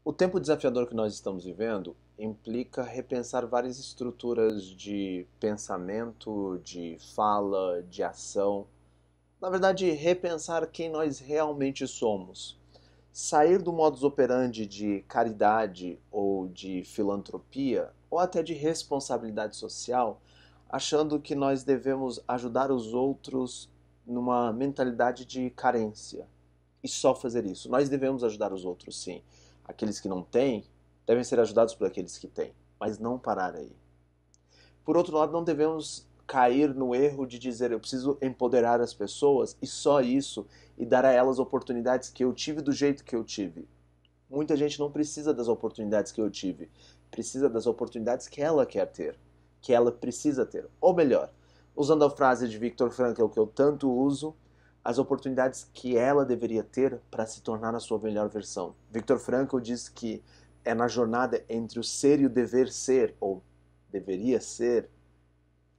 O tempo desafiador que nós estamos vivendo implica repensar várias estruturas de pensamento, de fala, de ação. Na verdade, repensar quem nós realmente somos. Sair do modus operandi de caridade ou de filantropia, ou até de responsabilidade social, achando que nós devemos ajudar os outros numa mentalidade de carência e só fazer isso. Nós devemos ajudar os outros, sim. Aqueles que não têm devem ser ajudados por aqueles que têm, mas não parar aí. Por outro lado, não devemos cair no erro de dizer eu preciso empoderar as pessoas e só isso, e dar a elas oportunidades que eu tive do jeito que eu tive. Muita gente não precisa das oportunidades que eu tive, precisa das oportunidades que ela quer ter, que ela precisa ter. Ou melhor, usando a frase de Viktor Frankl que eu tanto uso, as oportunidades que ela deveria ter para se tornar a sua melhor versão. Viktor Frankl diz que é na jornada entre o ser e o dever ser, ou deveria ser,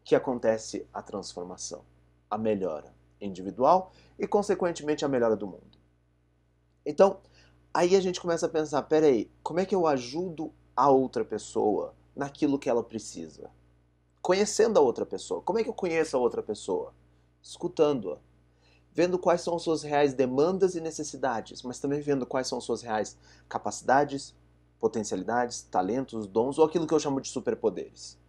que acontece a transformação, a melhora individual e, consequentemente, a melhora do mundo. Então, aí a gente começa a pensar, peraí, como é que eu ajudo a outra pessoa naquilo que ela precisa? Conhecendo a outra pessoa. Como é que eu conheço a outra pessoa? Escutando-a. Vendo quais são as suas reais demandas e necessidades, mas também vendo quais são as suas reais capacidades, potencialidades, talentos, dons ou aquilo que eu chamo de superpoderes.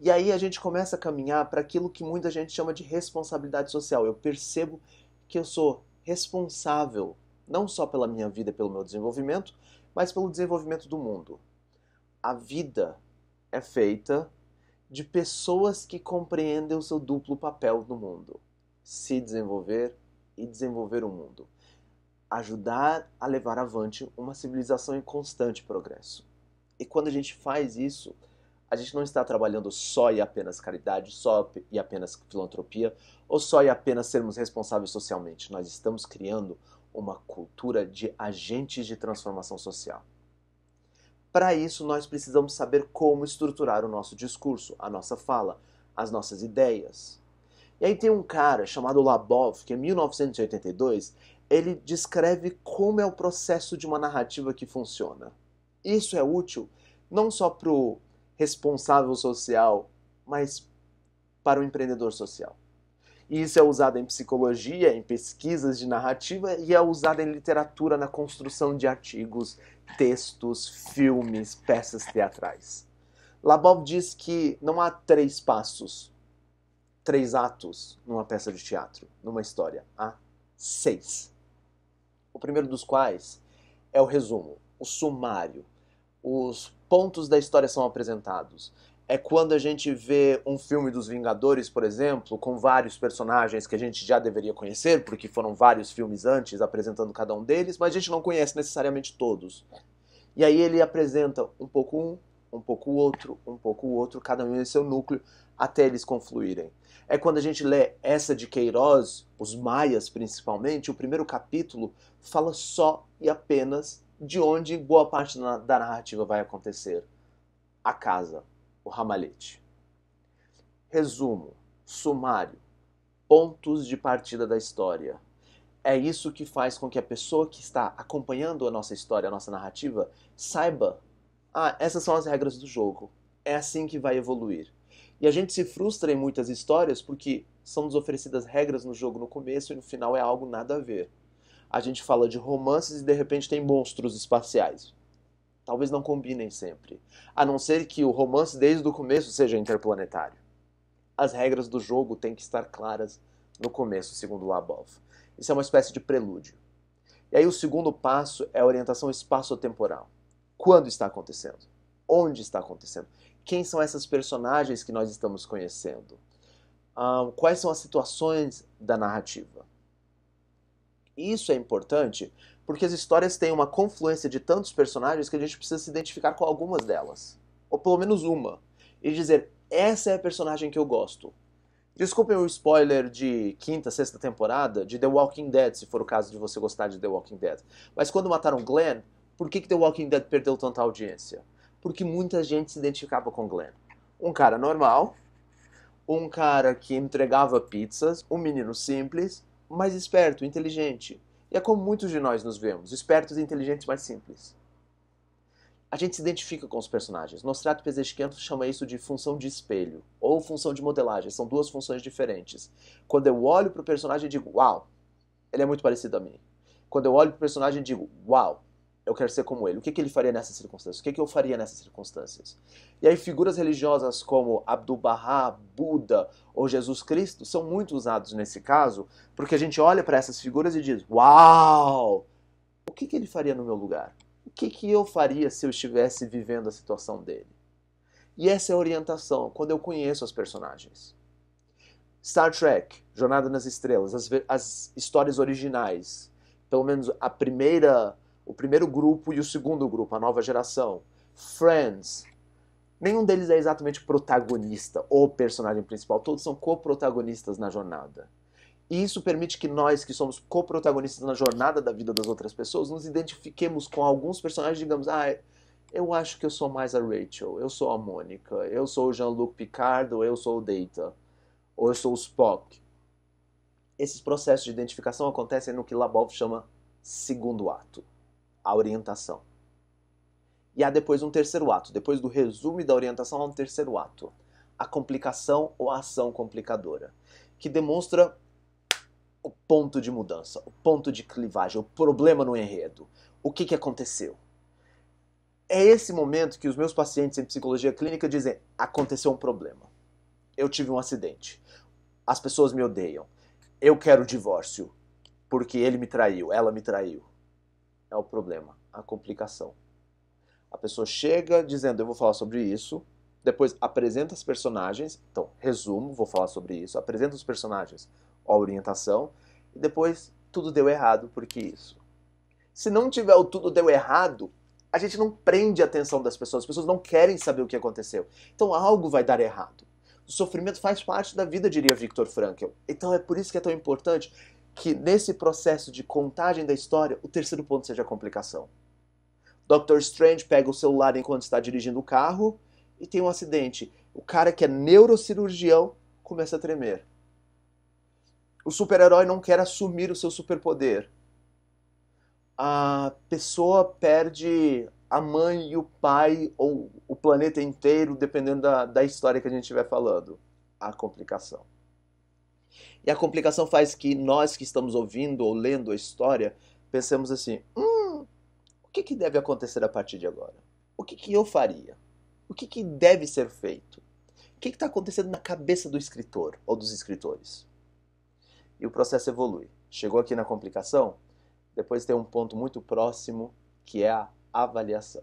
E aí a gente começa a caminhar para aquilo que muita gente chama de responsabilidade social. Eu percebo que eu sou responsável não só pela minha vida e pelo meu desenvolvimento, mas pelo desenvolvimento do mundo. A vida é feita de pessoas que compreendem o seu duplo papel no mundo: se desenvolver e desenvolver o mundo. Ajudar a levar avante uma civilização em constante progresso. E quando a gente faz isso, a gente não está trabalhando só e apenas caridade, só e apenas filantropia, ou só e apenas sermos responsáveis socialmente. Nós estamos criando uma cultura de agentes de transformação social. Para isso, nós precisamos saber como estruturar o nosso discurso, a nossa fala, as nossas ideias. E aí tem um cara chamado Labov, que em 1982, ele descreve como é o processo de uma narrativa que funciona. Isso é útil não só para o responsável social, mas para o empreendedor social. E isso é usado em psicologia, em pesquisas de narrativa e é usado em literatura na construção de artigos, textos, filmes, peças teatrais. Labov diz que não há três passos, três atos numa peça de teatro, numa história. Há seis. O primeiro dos quais é o resumo, o sumário. Os pontos da história são apresentados. É quando a gente vê um filme dos Vingadores, por exemplo, com vários personagens que a gente já deveria conhecer, porque foram vários filmes antes apresentando cada um deles, mas a gente não conhece necessariamente todos. E aí ele apresenta um pouco o outro, um pouco o outro, cada um em seu núcleo, até eles confluírem. É quando a gente lê essa de Queiroz, os Maias principalmente, o primeiro capítulo fala só e apenas de onde boa parte da narrativa vai acontecer. A casa, o ramalhete. Resumo, sumário, pontos de partida da história. É isso que faz com que a pessoa que está acompanhando a nossa história, a nossa narrativa, saiba: ah, essas são as regras do jogo. É assim que vai evoluir. E a gente se frustra em muitas histórias porque são nos oferecidas regras no jogo no começo e no final é algo nada a ver. A gente fala de romances e de repente tem monstros espaciais. Talvez não combinem sempre. A não ser que o romance desde o começo seja interplanetário. As regras do jogo têm que estar claras no começo, segundo Labov. Isso é uma espécie de prelúdio. E aí o segundo passo é a orientação espaço-temporal. Quando está acontecendo? Onde está acontecendo? Quem são essas personagens que nós estamos conhecendo? Quais são as situações da narrativa? Isso é importante porque as histórias têm uma confluência de tantos personagens que a gente precisa se identificar com algumas delas. Ou pelo menos uma. E dizer, essa é a personagem que eu gosto. Desculpem o spoiler de quinta, sexta temporada de The Walking Dead, se for o caso de você gostar de The Walking Dead. Mas quando mataram Glenn, por que The Walking Dead perdeu tanta audiência? Porque muita gente se identificava com Glenn. Um cara normal, um cara que entregava pizzas, um menino simples, mas esperto, inteligente. E é como muitos de nós nos vemos, espertos, inteligentes, mas simples. A gente se identifica com os personagens. Nostrato Pezeshkian chama isso de função de espelho ou função de modelagem. São duas funções diferentes. Quando eu olho para o personagem e digo, uau, ele é muito parecido a mim. Quando eu olho para o personagem e digo, uau, eu quero ser como ele. O que ele faria nessas circunstâncias? O que eu faria nessas circunstâncias? E aí figuras religiosas como Abdu'l-Bahá, Buda ou Jesus Cristo são muito usados nesse caso, porque a gente olha para essas figuras e diz, uau, o que ele faria no meu lugar? O que eu faria se eu estivesse vivendo a situação dele? E essa é a orientação, quando eu conheço os personagens. Star Trek, Jornada nas Estrelas, as histórias originais, pelo menos o primeiro grupo e o segundo grupo, a nova geração. Friends, nenhum deles é exatamente protagonista ou personagem principal, todos são co-protagonistas na jornada. E isso permite que nós, que somos co-protagonistas na jornada da vida das outras pessoas, nos identifiquemos com alguns personagens, digamos, eu acho que eu sou mais a Rachel, eu sou a Mônica, eu sou o Jean-Luc Picard, ou eu sou o Data, ou eu sou o Spock. Esses processos de identificação acontecem no que Labov chama segundo ato, a orientação. E há depois um terceiro ato, depois do resumo e da orientação há um terceiro ato, a complicação ou a ação complicadora, que demonstra o ponto de mudança, o ponto de clivagem, o problema no enredo. O que aconteceu? É esse momento que os meus pacientes em psicologia clínica dizem, aconteceu um problema. Eu tive um acidente. As pessoas me odeiam. Eu quero o divórcio. Porque ele me traiu, ela me traiu. É o problema, a complicação. A pessoa chega dizendo, eu vou falar sobre isso. Depois apresenta os personagens. Então, resumo, vou falar sobre isso. Apresenta os personagens, a orientação. E depois, tudo deu errado, porque isso. Se não tiver o tudo deu errado, a gente não prende a atenção das pessoas. As pessoas não querem saber o que aconteceu. Então, algo vai dar errado. O sofrimento faz parte da vida, diria Viktor Frankl. Então, é por isso que é tão importante que, nesse processo de contagem da história, o terceiro ponto seja a complicação. Dr. Strange pega o celular enquanto está dirigindo o carro e tem um acidente. O cara que é neurocirurgião começa a tremer. O super-herói não quer assumir o seu superpoder. A pessoa perde a mãe e o pai, ou o planeta inteiro, dependendo da história que a gente estiver falando. A complicação. E a complicação faz que nós que estamos ouvindo ou lendo a história, pensemos assim, o que deve acontecer a partir de agora? O que eu faria? O que deve ser feito? O que está acontecendo na cabeça do escritor ou dos escritores? E o processo evolui. Chegou aqui na complicação, depois tem um ponto muito próximo, que é a avaliação.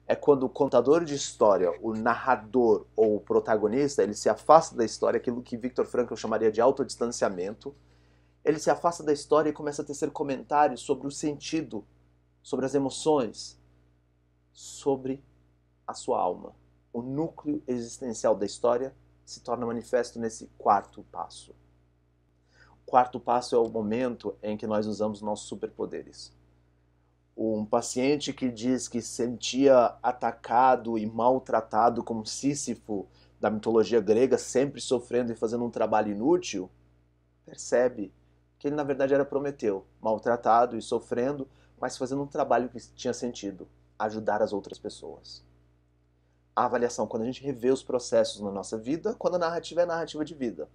É quando o contador de história, o narrador ou o protagonista, ele se afasta da história, aquilo que Viktor Frankl chamaria de autodistanciamento. Ele se afasta da história e começa a tecer comentários sobre o sentido, sobre as emoções, sobre a sua alma. O núcleo existencial da história se torna manifesto nesse quarto passo. O quarto passo é o momento em que nós usamos nossos superpoderes. Um paciente que diz que sentia atacado e maltratado como Sísifo da mitologia grega, sempre sofrendo e fazendo um trabalho inútil, percebe que ele na verdade era Prometeu, maltratado e sofrendo, mas fazendo um trabalho que tinha sentido, ajudar as outras pessoas. A avaliação, quando a gente revê os processos na nossa vida, quando a narrativa é narrativa de vida.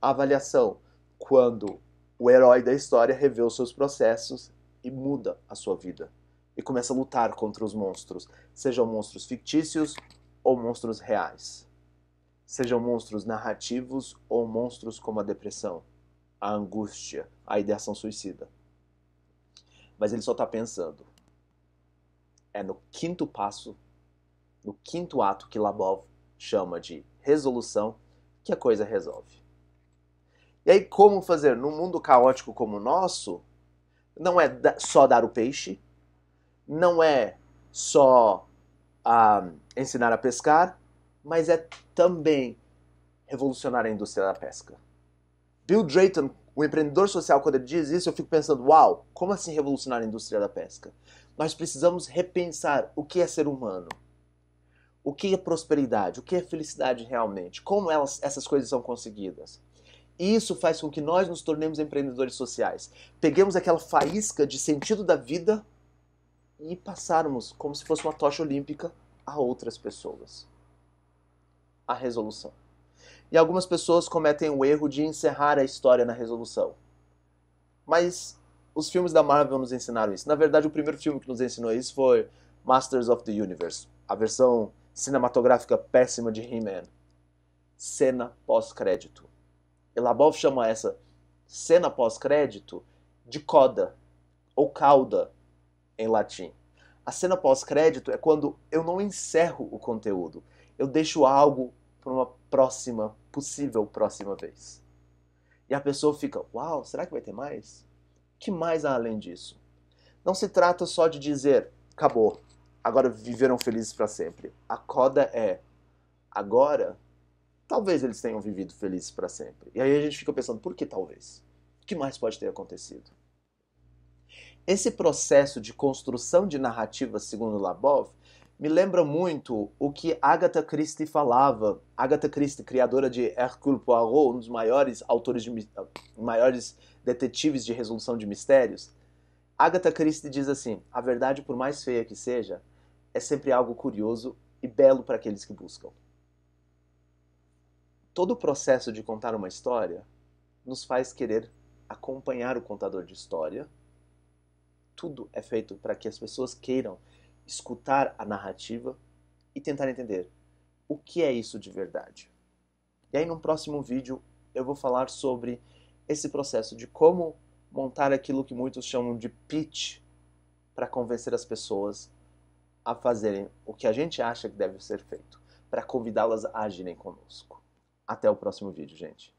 A avaliação, quando o herói da história revê os seus processos e muda a sua vida. E começa a lutar contra os monstros, sejam monstros fictícios ou monstros reais. Sejam monstros narrativos ou monstros como a depressão, a angústia, a ideação suicida. Mas ele só está pensando. É no quinto passo, no quinto ato que Labov chama de resolução, que a coisa resolve. E aí, como fazer? Num mundo caótico como o nosso, não é só dar o peixe, não é só ensinar a pescar, mas é também revolucionar a indústria da pesca. Bill Drayton, o empreendedor social, quando ele diz isso, eu fico pensando, uau, como assim revolucionar a indústria da pesca? Nós precisamos repensar o que é ser humano. O que é prosperidade? O que é felicidade realmente? Como essas coisas são conseguidas? E isso faz com que nós nos tornemos empreendedores sociais. Peguemos aquela faísca de sentido da vida e passarmos como se fosse uma tocha olímpica a outras pessoas. A resolução. E algumas pessoas cometem o erro de encerrar a história na resolução. Mas os filmes da Marvel nos ensinaram isso. Na verdade, o primeiro filme que nos ensinou isso foi Masters of the Universe, a versão cinematográfica péssima de He-Man. Cena pós-crédito. E Labov chama essa cena pós-crédito de coda, ou cauda, em latim. A cena pós-crédito é quando eu não encerro o conteúdo. Eu deixo algo para uma possível próxima vez. E a pessoa fica, uau, será que vai ter mais? O que mais há além disso? Não se trata só de dizer, acabou, agora viveram felizes para sempre. A coda é, agora, talvez eles tenham vivido felizes para sempre. E aí a gente fica pensando, por que talvez? O que mais pode ter acontecido? Esse processo de construção de narrativa, segundo Labov, me lembra muito o que Agatha Christie falava. Agatha Christie, criadora de Hercule Poirot, um dos maiores maiores detetives de resolução de mistérios. Agatha Christie diz assim: a verdade, por mais feia que seja, é sempre algo curioso e belo para aqueles que buscam. Todo o processo de contar uma história nos faz querer acompanhar o contador de história. Tudo é feito para que as pessoas queiram escutar a narrativa e tentar entender o que é isso de verdade. E aí, no próximo vídeo, eu vou falar sobre esse processo de como montar aquilo que muitos chamam de pitch para convencer as pessoas a fazerem o que a gente acha que deve ser feito, para convidá-las a agirem conosco. Até o próximo vídeo, gente.